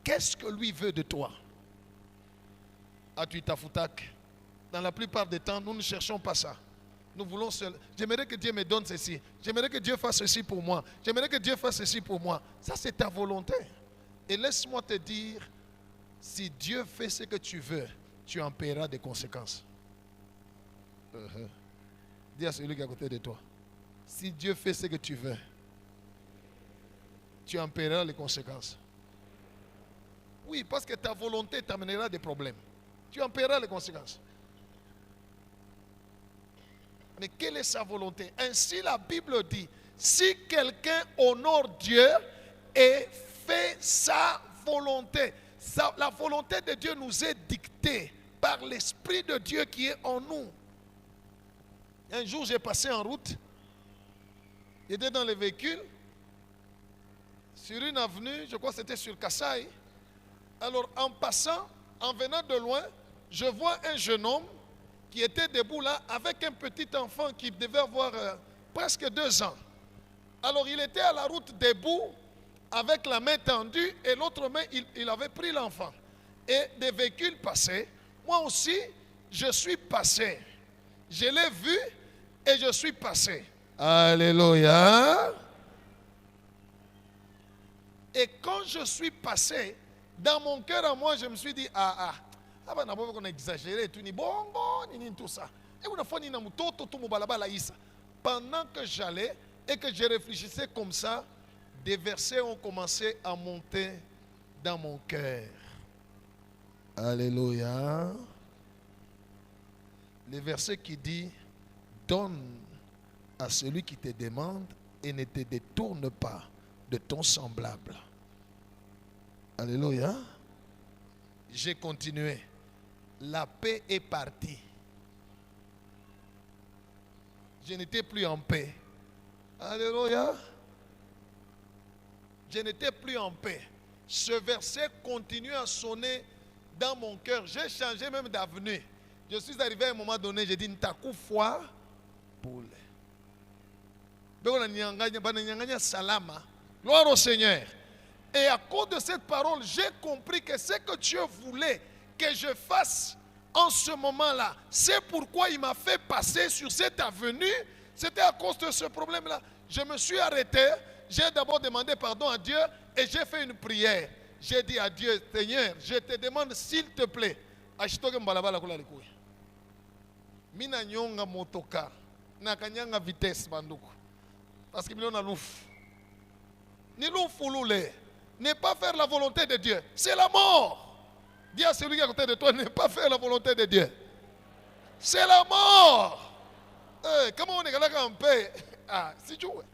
Qu'est-ce que lui veut de toi? Atu tafutak. Dans la plupart des temps, nous ne cherchons pas ça. Nous voulons seul. J'aimerais que Dieu me donne ceci. J'aimerais que Dieu fasse ceci pour moi. J'aimerais que Dieu fasse ceci pour moi. Ça, c'est ta volonté. Et laisse-moi te dire, si Dieu fait ce que tu veux, tu en paieras des conséquences. Dis à celui qui est à côté de toi. Si Dieu fait ce que tu veux, tu en paieras les conséquences. Oui, parce que ta volonté t'amènera des problèmes. Tu en paieras les conséquences. Mais quelle est sa volonté? Ainsi la Bible dit, si quelqu'un honore Dieu et fait sa volonté. La volonté de Dieu nous est dictée par l'Esprit de Dieu qui est en nous. Un jour, j'ai passé en route. J'étais dans le véhicule. Sur une avenue, je crois que c'était sur Kassai. Alors, en passant, en venant de loin, je vois un jeune homme qui était debout là avec un petit enfant qui devait avoir presque 2 ans. Alors, il était à la route debout avec la main tendue et l'autre main, il avait pris l'enfant. Et des véhicules passaient. Moi aussi, je suis passé. Je l'ai vu et je suis passé. Alléluia. Et quand je suis passé, dans mon cœur à moi, je me suis dit, on a exagéré, tout ça. Et pendant que j'allais et que je réfléchissais comme ça, des versets ont commencé à monter dans mon cœur. Alléluia. Le verset qui dit, donne à celui qui te demande et ne te détourne pas de ton semblable. Alléluia. J'ai continué. La paix est partie. Je n'étais plus en paix. Alléluia. Je n'étais plus en paix. Ce verset continue à sonner dans mon cœur. J'ai changé même d'avenue. Je suis arrivé à un moment donné, j'ai dit, Ntakou foi poule. Salama. Gloire au Seigneur. Et à cause de cette parole, j'ai compris que ce que Dieu voulait que je fasse en ce moment-là, c'est pourquoi il m'a fait passer sur cette avenue. C'était à cause de ce problème-là. Je me suis arrêté. J'ai d'abord demandé pardon à Dieu et j'ai fait une prière. J'ai dit à Dieu, Seigneur, je te demande s'il te plaît. Mina nyonga motoka na kanyanga vitesse banduku parce que miliona louf ni loufouloule ne pas faire la volonté de Dieu c'est la mort. Dis à celui qui est à côté de toi, ne pas faire la volonté de Dieu c'est la mort. Comment on est là en paix? Si tu veux,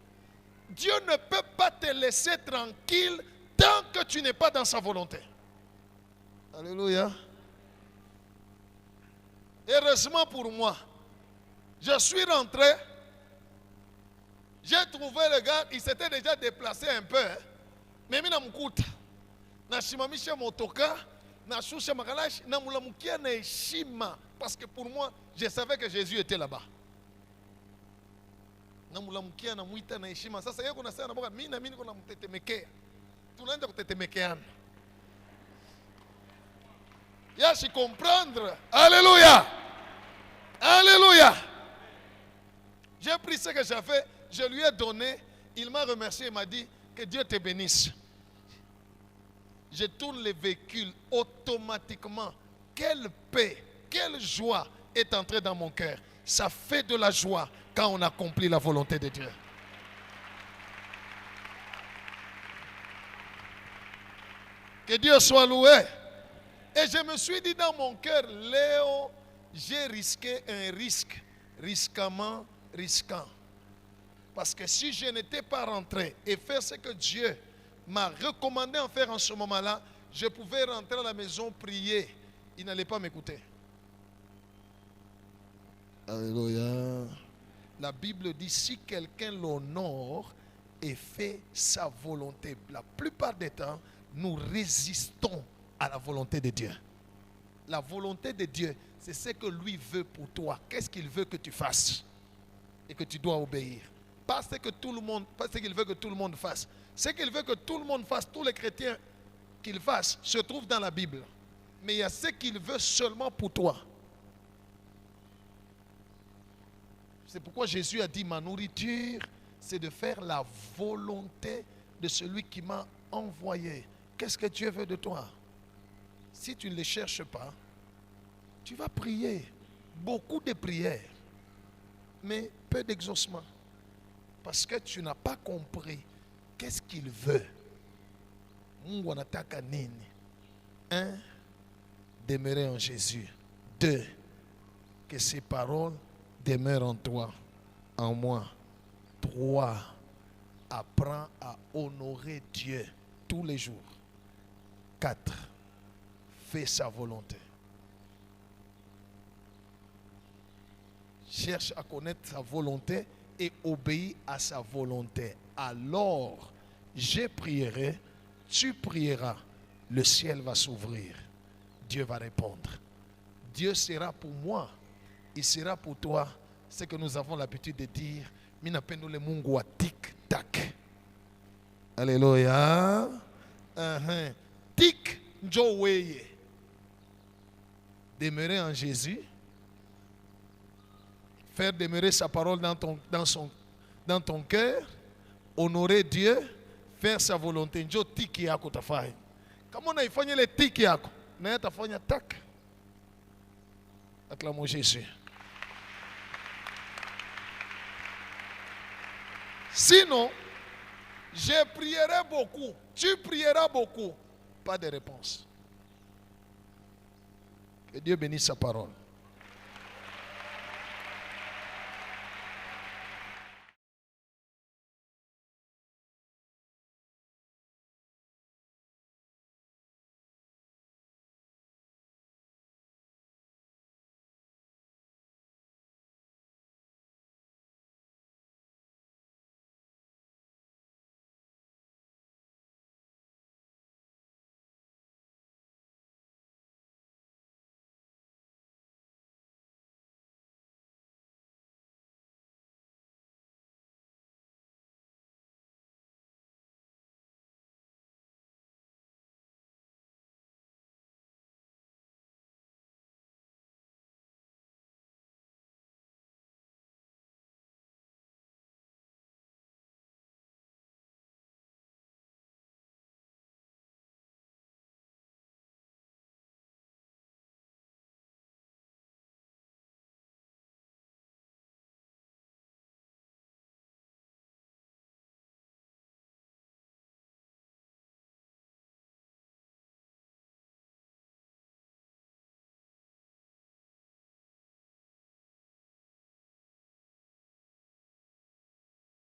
Dieu ne peut pas te laisser tranquille tant que tu n'es pas dans sa volonté. Alléluia. Heureusement pour moi, je suis rentré, j'ai trouvé le gars, il s'était déjà déplacé un peu, mais je suis na motoka, na shusha makalash, na mulamukia na heshima, parce que pour moi, je savais que Jésus était là-bas. Na mulamukia na muita na heshima. Sasa yeye kuna sana boga mimi kuna mtetemekea. Tunaanza kutetemekeana. Yashi comprendre. Alléluia. Alléluia. J'ai pris ce que j'avais, je lui ai donné, il m'a remercié, il m'a dit que Dieu te bénisse. Je tourne le véhicule automatiquement. Quelle paix, quelle joie est entrée dans mon cœur. Ça fait de la joie quand on accomplit la volonté de Dieu. Que Dieu soit loué. Et je me suis dit dans mon cœur, Léo, j'ai risqué un risque, risquant. Parce que si je n'étais pas rentré et faire ce que Dieu m'a recommandé en faire en ce moment-là, je pouvais rentrer à la maison, prier. Il n'allait pas m'écouter. Alléluia. La Bible dit, si quelqu'un l'honore et fait sa volonté, la plupart des temps, nous résistons à la volonté de Dieu. La volonté de Dieu, c'est ce que lui veut pour toi. Qu'est-ce qu'il veut que tu fasses et que tu dois obéir. Pas ce que tout le monde, pas ce qu'il veut que tout le monde fasse. Ce qu'il veut que tout le monde fasse, tous les chrétiens qu'ils fassent, se trouve dans la Bible. Mais il y a ce qu'il veut seulement pour toi. C'est pourquoi Jésus a dit, ma nourriture, c'est de faire la volonté de celui qui m'a envoyé. Qu'est-ce que Dieu veut de toi? Si tu ne le cherches pas, tu vas prier. Beaucoup de prières, mais peu d'exaucement. Parce que tu n'as pas compris qu'est-ce qu'il veut. Mungu anataka nini? 1. Demeurer en Jésus. 2. Que ses paroles demeurent en toi, en moi. 3. Apprends à honorer Dieu tous les jours. 4. Fais sa volonté. Cherche à connaître sa volonté et obéis à sa volonté. Alors, je prierai, tu prieras, le ciel va s'ouvrir, Dieu va répondre. Dieu sera pour moi, il sera pour toi. C'est que nous avons l'habitude de dire, minapendo le mungu wa tic tac. Alléluia. Tic njo weye. Demeurer en Jésus, faire demeurer sa parole dans ton cœur, honorer Dieu, faire sa volonté. Njo tiki yako tafanya. Kama unaifanya ile tiki yako, na yeye atafanya tak. Acclamons Jésus. Sinon, je prierai beaucoup, tu prieras beaucoup, pas de réponse. Que Dieu bénisse sa parole.